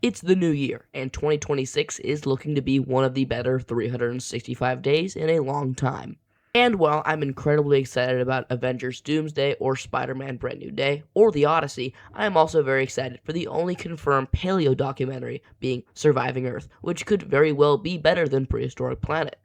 It's the new year, and 2026 is looking to be one of the better 365 days in a long time. And while I'm incredibly excited about Avengers Doomsday or Spider-Man Brand New Day or The Odyssey, I am also very excited for the only confirmed paleo documentary being Surviving Earth, which could very well be better than Prehistoric Planet.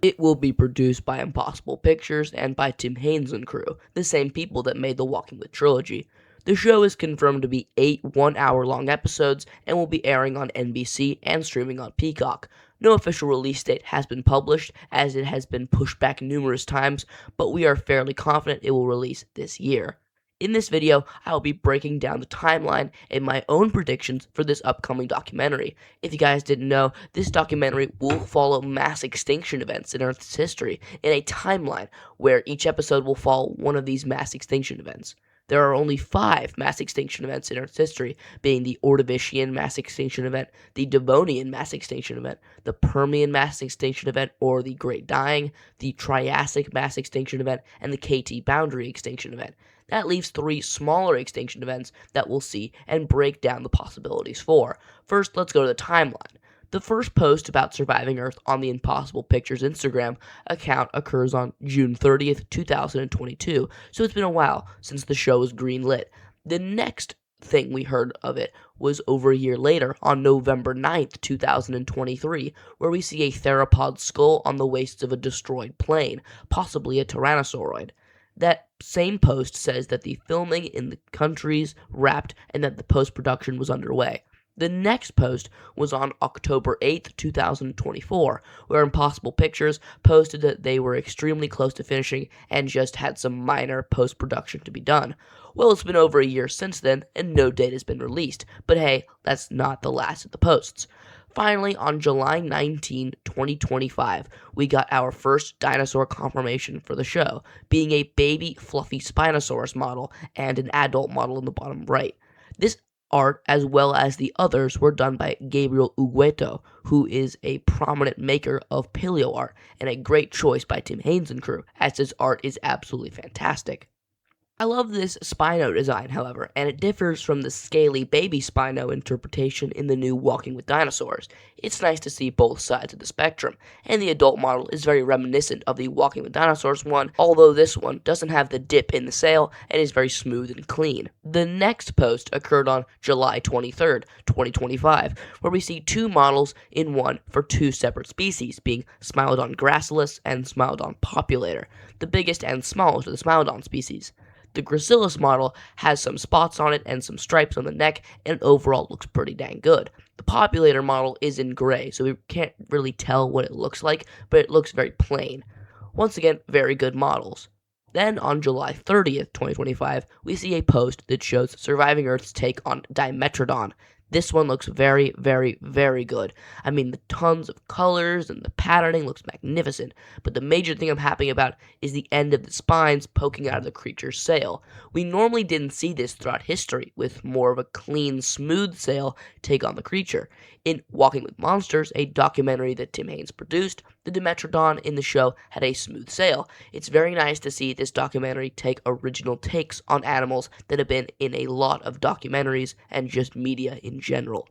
It will be produced by Impossible Pictures and by Tim Haynes and crew, the same people that made the Walking Dead trilogy. The show is confirmed to be 8 one-hour long episodes and will be airing on NBC and streaming on Peacock. No official release date has been published, as it has been pushed back numerous times, but we are fairly confident it will release this year. In this video, I will be breaking down the timeline and my own predictions for this upcoming documentary. If you guys didn't know, this documentary will follow mass extinction events in Earth's history in a timeline where each episode will follow one of these mass extinction events. There are only 5 mass extinction events in Earth's history, being the Ordovician mass extinction event, the Devonian mass extinction event, the Permian mass extinction event or the Great Dying, the Triassic mass extinction event, and the KT boundary extinction event. That leaves 3 smaller extinction events that we'll see and break down the possibilities for. First, let's go to the timeline. The first post about Surviving Earth on the Impossible Pictures Instagram account occurs on June 30th, 2022, so it's been a while since the show was greenlit. The next thing we heard of it was over a year later on November 9th, 2023, where we see a theropod skull on the wastes of a destroyed plane, possibly a Tyrannosauroid. That same post says that the filming in the countries wrapped and that the post-production was underway. The next post was on October 8th, 2024, where Impossible Pictures posted that they were extremely close to finishing and just had some minor post-production to be done. Well, it's been over a year since then, and no date has been released, but hey, that's not the last of the posts. Finally, on July 19, 2025, we got our first dinosaur confirmation for the show, being a baby fluffy Spinosaurus model and an adult model in the bottom right. This art, as well as the others, were done by Gabriel Ugueto, who is a prominent maker of paleo art, and a great choice by Tim Haynes and crew, as his art is absolutely fantastic. I love this Spino design, however, and it differs from the scaly baby Spino interpretation in the new Walking with Dinosaurs. It's nice to see both sides of the spectrum, and the adult model is very reminiscent of the Walking with Dinosaurs one, although this one doesn't have the dip in the sail and is very smooth and clean. The next post occurred on July 23rd, 2025, where we see 2 models in one for 2 separate species, being Smilodon gracilis and Smilodon populator. The biggest and smallest of the Smilodon species. The gracilis model has some spots on it and some stripes on the neck, and overall looks pretty dang good. The populator model is in gray, so we can't really tell what it looks like, but it looks very plain. Once again, very good models. Then on July 30th, 2025, we see a post that shows Surviving Earth's take on Dimetrodon. This one looks very, very, very good. I mean, the tons of colors and the patterning looks magnificent, but the major thing I'm happy about is the end of the spines poking out of the creature's sail. We normally didn't see this throughout history, with more of a clean, smooth sail take on the creature. In Walking with Monsters, a documentary that Tim Haynes produced, the Dimetrodon in the show had a smooth sail. It's very nice to see this documentary take original takes on animals that have been in a lot of documentaries and just media in general.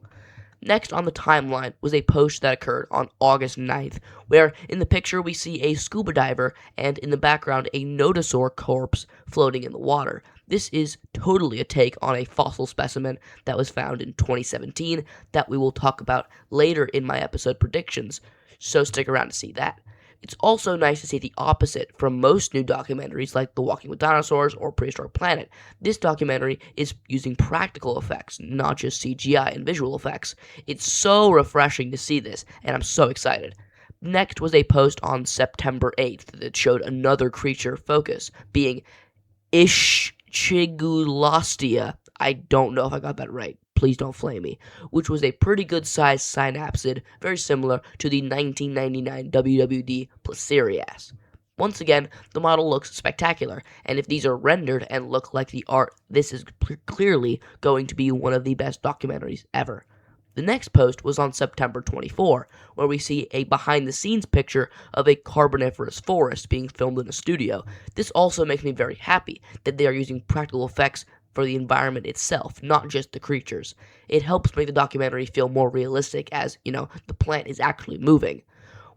Next on the timeline was a post that occurred on August 9th, where in the picture we see a scuba diver and in the background a nodosaur corpse floating in the water. This is totally a take on a fossil specimen that was found in 2017 that we will talk about later in my episode predictions, so stick around to see that. It's also nice to see the opposite from most new documentaries like The Walking with Dinosaurs or Prehistoric Planet. This documentary is using practical effects, not just CGI and visual effects. It's so refreshing to see this, and I'm so excited. Next was a post on September 8th that showed another creature focus, being Ischigulastia. I don't know if I got that right. Please don't flame me, which was a pretty good sized synapsid, very similar to the 1999 WWD Placerias. Once again, the model looks spectacular, and if these are rendered and look like the art, this is clearly going to be one of the best documentaries ever. The next post was on September 24, where we see a behind-the-scenes picture of a carboniferous forest being filmed in a studio. This also makes me very happy that they are using practical effects for the environment itself, not just the creatures. It helps make the documentary feel more realistic as, the plant is actually moving.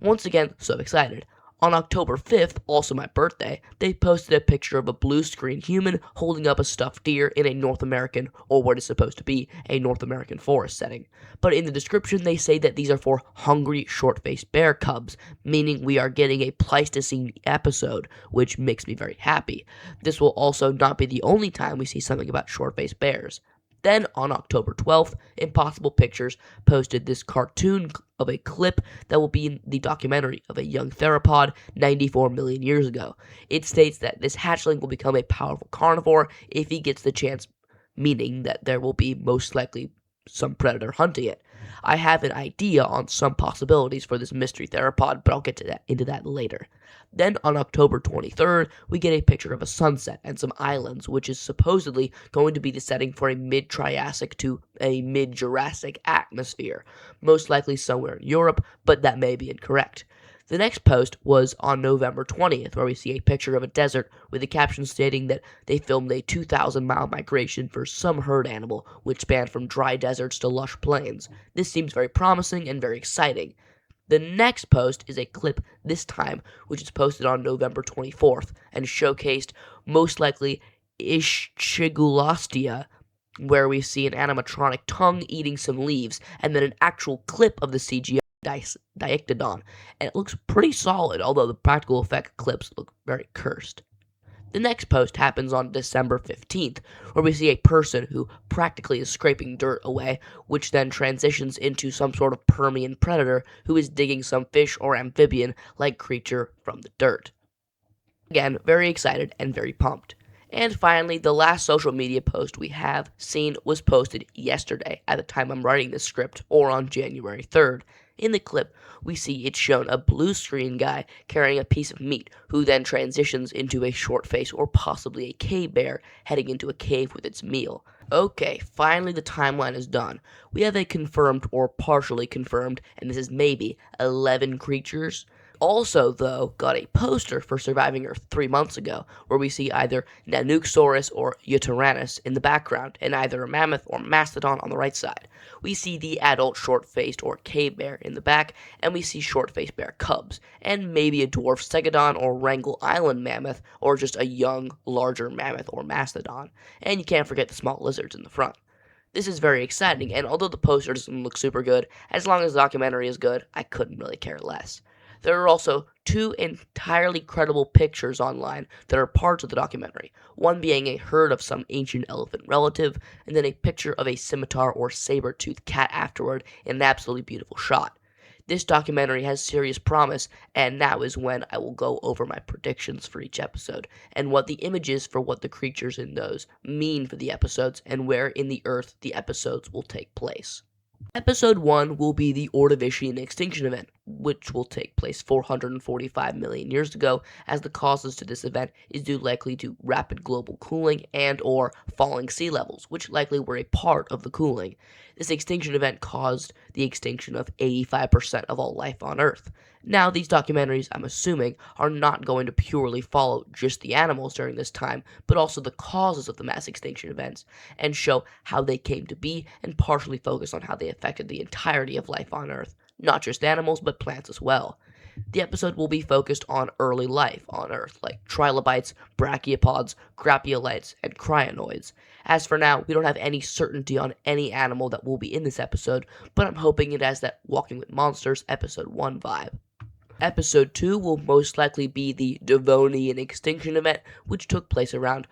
Once again, so excited. On October 5th, also my birthday, they posted a picture of a blue screen human holding up a stuffed deer in a North American, or what is supposed to be, a North American forest setting. But in the description, they say that these are for hungry short-faced bear cubs, meaning we are getting a Pleistocene episode, which makes me very happy. This will also not be the only time we see something about short-faced bears. Then, on October 12th, Impossible Pictures posted this cartoon of a clip that will be in the documentary of a young theropod 94 million years ago. It states that this hatchling will become a powerful carnivore if he gets the chance, meaning that there will be most likely some predator hunting it. I have an idea on some possibilities for this mystery theropod, but I'll get to into that later. Then on October 23rd, we get a picture of a sunset and some islands, which is supposedly going to be the setting for a mid-Triassic to a mid-Jurassic atmosphere, most likely somewhere in Europe, but that may be incorrect. The next post was on November 20th, where we see a picture of a desert with a caption stating that they filmed a 2,000-mile migration for some herd animal, which spanned from dry deserts to lush plains. This seems very promising and very exciting. The next post is a clip, this time, which is posted on November 24th, and showcased, most likely, Ischigulastia, where we see an animatronic tongue eating some leaves, and then an actual clip of the CGI Diectodon, and it looks pretty solid, although the practical effect clips look very cursed. The next post happens on December 15th, where we see a person who practically is scraping dirt away, which then transitions into some sort of Permian predator who is digging some fish or amphibian-like creature from the dirt. Again, very excited and very pumped. And finally, the last social media post we have seen was posted yesterday at the time I'm writing this script, or on January 3rd. In the clip, we see it's shown a blue screen guy carrying a piece of meat, who then transitions into a short face or possibly a cave bear heading into a cave with its meal. Okay, finally the timeline is done. We have a confirmed or partially confirmed, and this is maybe, 11 creatures. Also, though, got a poster for Surviving Earth 3 months ago, where we see either Nanuqsaurus or Yutyrannus in the background, and either a mammoth or mastodon on the right side. We see the adult short-faced or cave bear in the back, and we see short-faced bear cubs, and maybe a dwarf stegodon or Wrangel Island mammoth, or just a young, larger mammoth or mastodon. And you can't forget the small lizards in the front. This is very exciting, and although the poster doesn't look super good, as long as the documentary is good, I couldn't really care less. There are also 2 entirely credible pictures online that are parts of the documentary, one being a herd of some ancient elephant relative, and then a picture of a scimitar or saber-toothed cat afterward in an absolutely beautiful shot. This documentary has serious promise, and now is when I will go over my predictions for each episode, and what the images for what the creatures in those mean for the episodes, and where in the Earth the episodes will take place. Episode 1 will be the Ordovician extinction event, which will take place 445 million years ago, as the causes to this event is due likely to rapid global cooling and or falling sea levels, which likely were a part of the cooling. This extinction event caused the extinction of 85% of all life on Earth. Now, these documentaries, I'm assuming, are not going to purely follow just the animals during this time, but also the causes of the mass extinction events, and show how they came to be, and partially focus on how they affected the entirety of life on Earth, not just animals, but plants as well. The episode will be focused on early life on Earth, like trilobites, brachiopods, grapeolites, and cryonoids. As for now, we don't have any certainty on any animal that will be in this episode, but I'm hoping it has that Walking with Monsters Episode 1 vibe. Episode 2 will most likely be the Devonian extinction event, which took place around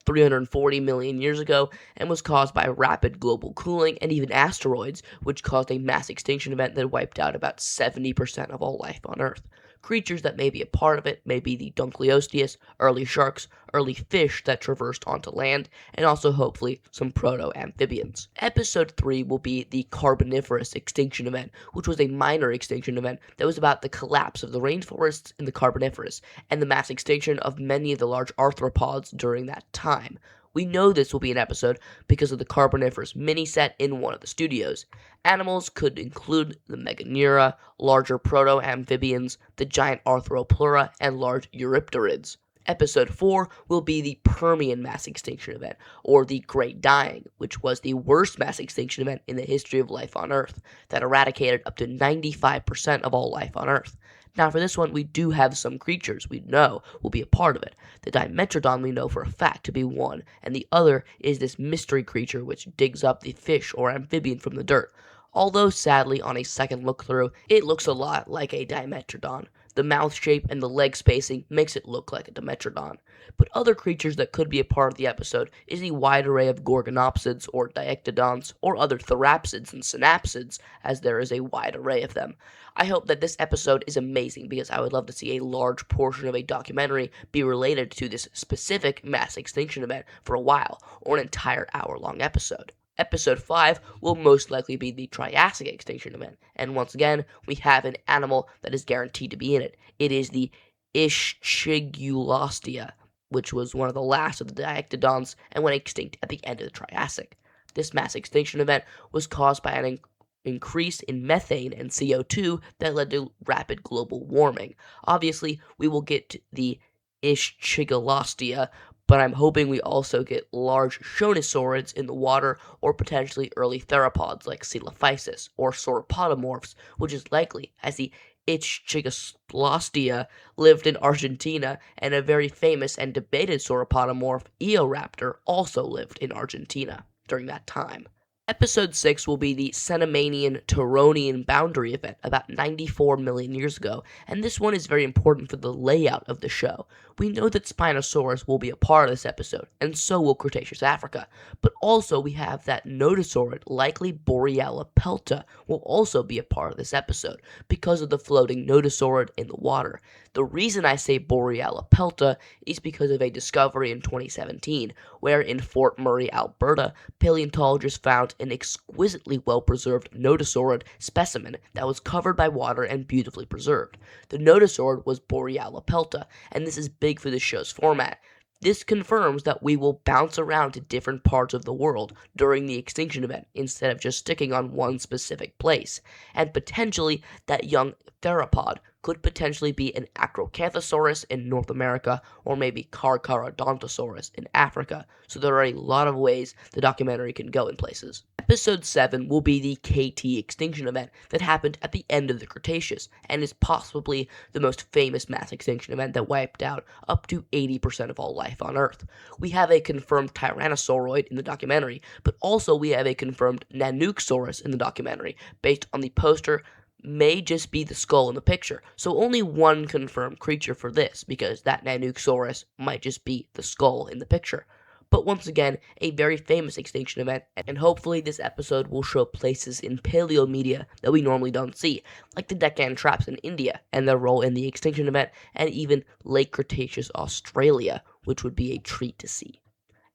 340 million years ago and was caused by rapid global cooling and even asteroids, which caused a mass extinction event that wiped out about 70% of all life on Earth. Creatures that may be a part of it may be the Dunkleosteus, early sharks, early fish that traversed onto land, and also hopefully some proto-amphibians. Episode 3 will be the Carboniferous extinction event, which was a minor extinction event that was about the collapse of the rainforests in the Carboniferous, and the mass extinction of many of the large arthropods during that time. We know this will be an episode because of the Carboniferous mini-set in one of the studios. Animals could include the Meganeura, larger proto-amphibians, the giant Arthropleura, and large Eurypterids. Episode 4 will be the Permian mass extinction event, or the Great Dying, which was the worst mass extinction event in the history of life on Earth, that eradicated up to 95% of all life on Earth. Now for this one, we do have some creatures we know will be a part of it. The Dimetrodon we know for a fact to be one, and the other is this mystery creature which digs up the fish or amphibian from the dirt. Although sadly, on a second look through, it looks a lot like a Dimetrodon. The mouth shape and the leg spacing makes it look like a Dimetrodon. But other creatures that could be a part of the episode is the wide array of Gorgonopsids or Diectodonts or other Therapsids and Synapsids, as there is a wide array of them. I hope that this episode is amazing because I would love to see a large portion of a documentary be related to this specific mass extinction event for a while, or an entire hour-long episode. Episode 5 will most likely be the Triassic extinction event, and once again, we have an animal that is guaranteed to be in it. It is the Ischigualastia, which was one of the last of the Diectodons and went extinct at the end of the Triassic. This mass extinction event was caused by an increase in methane and CO2 that led to rapid global warming. Obviously, we will get the Ischigualastia, but I'm hoping we also get large Cenozoics in the water or potentially early theropods like Coelophysis or sauropodomorphs, which is likely as the Ischigualastia lived in Argentina and a very famous and debated sauropodomorph, Eoraptor, also lived in Argentina during that time. Episode 6 will be the Cenomanian-Turonian boundary event about 94 million years ago, and this one is very important for the layout of the show. We know that Spinosaurus will be a part of this episode, and so will Cretaceous Africa, but also we have that Notosaurid, likely Borealopelta, will also be a part of this episode, because of the floating Notosaurid in the water. The reason I say Borealopelta is because of a discovery in 2017, where in Fort Murray, Alberta, paleontologists found an exquisitely well-preserved Notosaurid specimen that was covered by water and beautifully preserved. The Notosaurid was Borealopelta, and this is big for the show's format. This confirms that we will bounce around to different parts of the world during the extinction event instead of just sticking on one specific place, and potentially that young theropod could potentially be an Acrocanthosaurus in North America or maybe Carcharodontosaurus in Africa, so there are a lot of ways the documentary can go in places. Episode 7 will be the KT extinction event that happened at the end of the Cretaceous and is possibly the most famous mass extinction event that wiped out up to 80% of all life on Earth. We have a confirmed Tyrannosauroid in the documentary, but also we have a confirmed Nanuqsaurus in the documentary based on the poster may just be the skull in the picture, so only one confirmed creature for this, because that Nanuqsaurus might just be the skull in the picture. But once again, a very famous extinction event, and hopefully this episode will show places in paleo media that we normally don't see, like the Deccan traps in India and their role in the extinction event, and even late Cretaceous Australia, which would be a treat to see.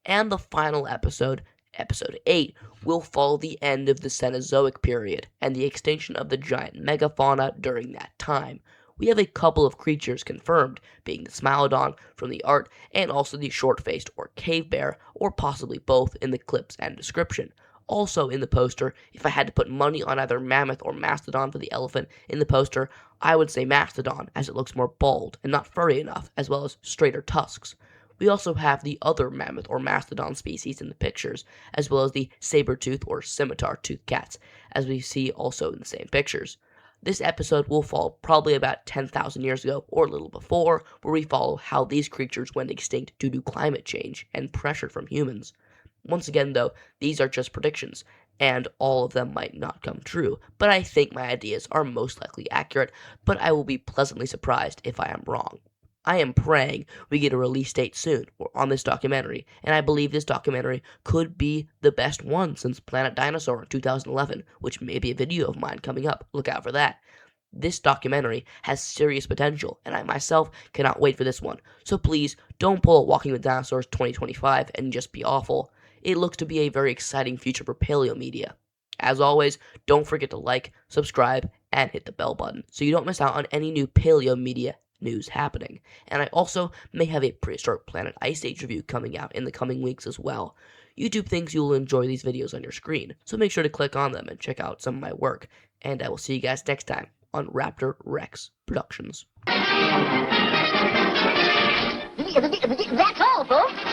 And the final episode, Episode 8, will follow the end of the Cenozoic period and the extinction of the giant megafauna during that time. We have a couple of creatures confirmed, being the Smilodon from the art and also the short-faced or cave bear, or possibly both in the clips and description. Also in the poster, if I had to put money on either mammoth or mastodon for the elephant in the poster, I would say mastodon, as it looks more bald and not furry enough, as well as straighter tusks. We also have the other mammoth or mastodon species in the pictures, as well as the saber-tooth or scimitar-toothed cats, as we see also in the same pictures. This episode will fall probably about 10,000 years ago, or a little before, where we follow how these creatures went extinct due to climate change and pressure from humans. Once again, though, these are just predictions, and all of them might not come true, but I think my ideas are most likely accurate, but I will be pleasantly surprised if I am wrong. I am praying we get a release date soon on this documentary, and I believe this documentary could be the best one since Planet Dinosaur in 2011, which may be a video of mine coming up. Look out for that. This documentary has serious potential, and I myself cannot wait for this one. So please, don't pull a Walking with Dinosaurs 2025 and just be awful. It looks to be a very exciting future for paleo media. As always, don't forget to like, subscribe, and hit the bell button so you don't miss out on any new paleo media news happening. And I also may have a Prehistoric Planet Ice Age review coming out in the coming weeks as well. YouTube thinks you will enjoy these videos on your screen, so make sure to click on them and check out some of my work. And I will see you guys next time on Raptor Rex Productions. These are That's all, folks.